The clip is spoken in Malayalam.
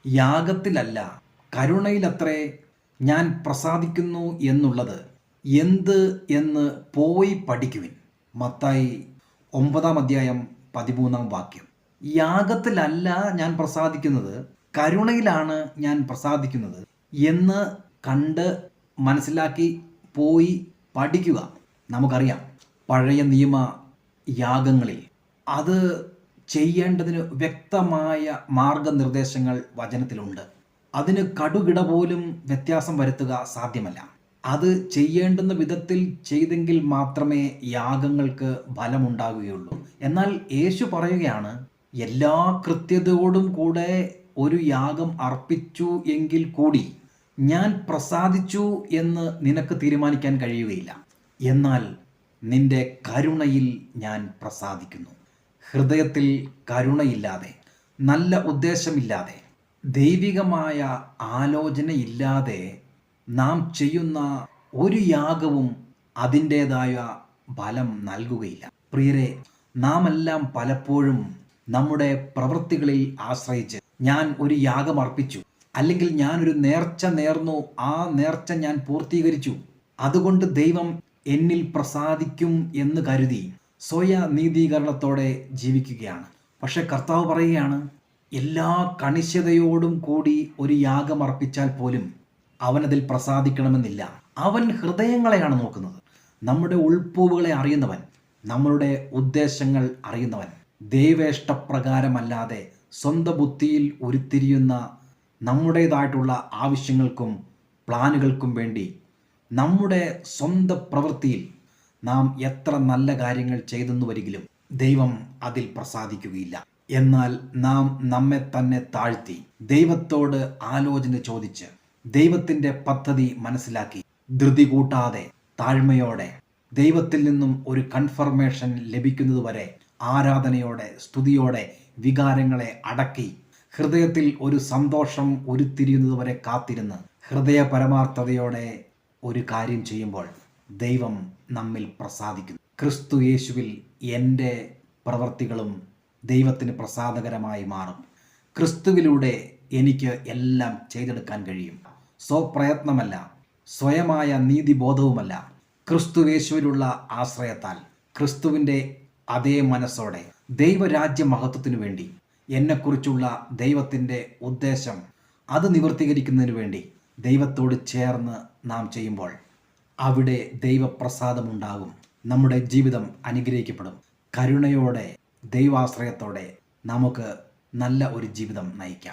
യാഗത്തിലല്ല കരുണയിലത്രേ ഞാൻ പ്രസാദിക്കുന്നു എന്നുള്ളത് എന്ത് എന്ന് പോയി പഠിക്കുവിൻ. മത്തായി 9:13. യാഗത്തിലല്ല ഞാൻ പ്രസാദിക്കുന്നത്, കരുണയിലാണ് ഞാൻ പ്രസാദിക്കുന്നത് എന്ന് കണ്ട് മനസ്സിലാക്കി പോയി പഠിക്കുക. നമുക്കറിയാം, പഴയ നിയമ യാഗങ്ങളിൽ അത് ചെയ്യേണ്ടതിന് വ്യക്തമായ മാർഗനിർദ്ദേശങ്ങൾ വചനത്തിലുണ്ട്. അതിന് കടുകിട പോലും വ്യത്യാസം വരുത്തുക സാധ്യമല്ല. അത് ചെയ്യേണ്ടുന്ന വിധത്തിൽ ചെയ്തെങ്കിൽ മാത്രമേ യാഗങ്ങൾക്ക് ഫലമുണ്ടാകുകയുള്ളൂ. എന്നാൽ യേശു പറയുകയാണ്, എല്ലാ കൃത്യതയോടും കൂടെ ഒരു യാഗം അർപ്പിച്ചു എങ്കിൽ കൂടി ഞാൻ പ്രസാദിച്ചു എന്ന് നിനക്ക് തീരുമാനിക്കാൻ കഴിയുകയില്ല. എന്നാൽ നിന്റെ കരുണയിൽ ഞാൻ പ്രസാദിക്കുന്നു. ഹൃദയത്തിൽ കരുണയില്ലാതെ, നല്ല ഉദ്ദേശമില്ലാതെ, ദൈവികമായ ആലോചനയില്ലാതെ നാം ചെയ്യുന്ന ഒരു യാഗവും അതിൻ്റേതായ ഫലം നൽകുകയില്ല. പ്രിയരെ, നാം എല്ലാം പലപ്പോഴും നമ്മുടെ പ്രവൃത്തികളിൽ ആശ്രയിച്ച് ഞാൻ ഒരു യാഗം അർപ്പിച്ചു, അല്ലെങ്കിൽ ഞാനൊരു നേർച്ച നേർന്നു, ആ നേർച്ച ഞാൻ പൂർത്തീകരിച്ചു, അതുകൊണ്ട് ദൈവം എന്നിൽ പ്രസാദിക്കും എന്ന് കരുതി സ്വയ നീതീകരണത്തോടെ ജീവിക്കുകയാണ്. പക്ഷെ കർത്താവ് പറയുകയാണ്, എല്ലാ കണിശതയോടും കൂടി ഒരു യാഗം അർപ്പിച്ചാൽ പോലും അവനതിൽ പ്രസാദിക്കണമെന്നില്ല. അവൻ ഹൃദയങ്ങളെയാണ് നോക്കുന്നത്. നമ്മുടെ ഉൾപ്പൂവുകളെ അറിയുന്നവൻ, നമ്മളുടെ ഉദ്ദേശങ്ങൾ അറിയുന്നവൻ. ദൈവേഷ്ടപ്രകാരമല്ലാതെ സ്വന്തം ബുദ്ധിയിൽ ഉരുത്തിരിയുന്ന നമ്മുടേതായിട്ടുള്ള ആവശ്യങ്ങൾക്കും പ്ലാനുകൾക്കും വേണ്ടി നമ്മുടെ സ്വന്തം പ്രവൃത്തിയിൽ നാം എത്ര നല്ല കാര്യങ്ങൾ ചെയ്തെന്നു വരികിലും ദൈവം അതിൽ പ്രസാദിക്കുകയില്ല. എന്നാൽ നാം നമ്മെ തന്നെ താഴ്ത്തി ദൈവത്തോട് ആലോചന ചോദിച്ച് ദൈവത്തിൻ്റെ പദ്ധതി മനസ്സിലാക്കി ധൃതി കൂട്ടാതെ താഴ്മയോടെ ദൈവത്തിൽ നിന്നും ഒരു കൺഫർമേഷൻ ലഭിക്കുന്നതുവരെ ആരാധനയോടെ, സ്തുതിയോടെ വികാരങ്ങളെ അടക്കി ഹൃദയത്തിൽ ഒരു സന്തോഷം ഉരുത്തിരിയുന്നതുവരെ കാത്തിരുന്ന് ഹൃദയ പരമാർത്ഥതയോടെ ഒരു കാര്യം ചെയ്യുമ്പോൾ ദൈവം നമ്മിൽ പ്രസാദിക്കുന്നു. ക്രിസ്തു യേശുവിൽ എൻ്റെ പ്രവൃത്തികളും ദൈവത്തിന് പ്രസാദകരമായി മാറും. ക്രിസ്തുവിലൂടെ എനിക്ക് എല്ലാം ചെയ്തെടുക്കാൻ കഴിയും. സ്വപ്രയത്നമല്ല, സ്വയമായ നീതിബോധവുമല്ല, ക്രിസ്തുവേശുവിലുള്ള ആശ്രയത്താൽ, ക്രിസ്തുവിൻ്റെ അതേ മനസ്സോടെ ദൈവരാജ്യ മഹത്വത്തിനു വേണ്ടി, എന്നെക്കുറിച്ചുള്ള ദൈവത്തിൻ്റെ ഉദ്ദേശം അത് നിവർത്തീകരിക്കുന്നതിന് വേണ്ടി ദൈവത്തോട് ചേർന്ന് നാം ചെയ്യുമ്പോൾ അവിടെ ദൈവപ്രസാദമുണ്ടാകും. നമ്മുടെ ജീവിതം അനുഗ്രഹിക്കപ്പെടും. കരുണയോടെ, ദൈവാശ്രയത്തോടെ നമുക്ക് നല്ല ഒരു ജീവിതം നയിക്കാം.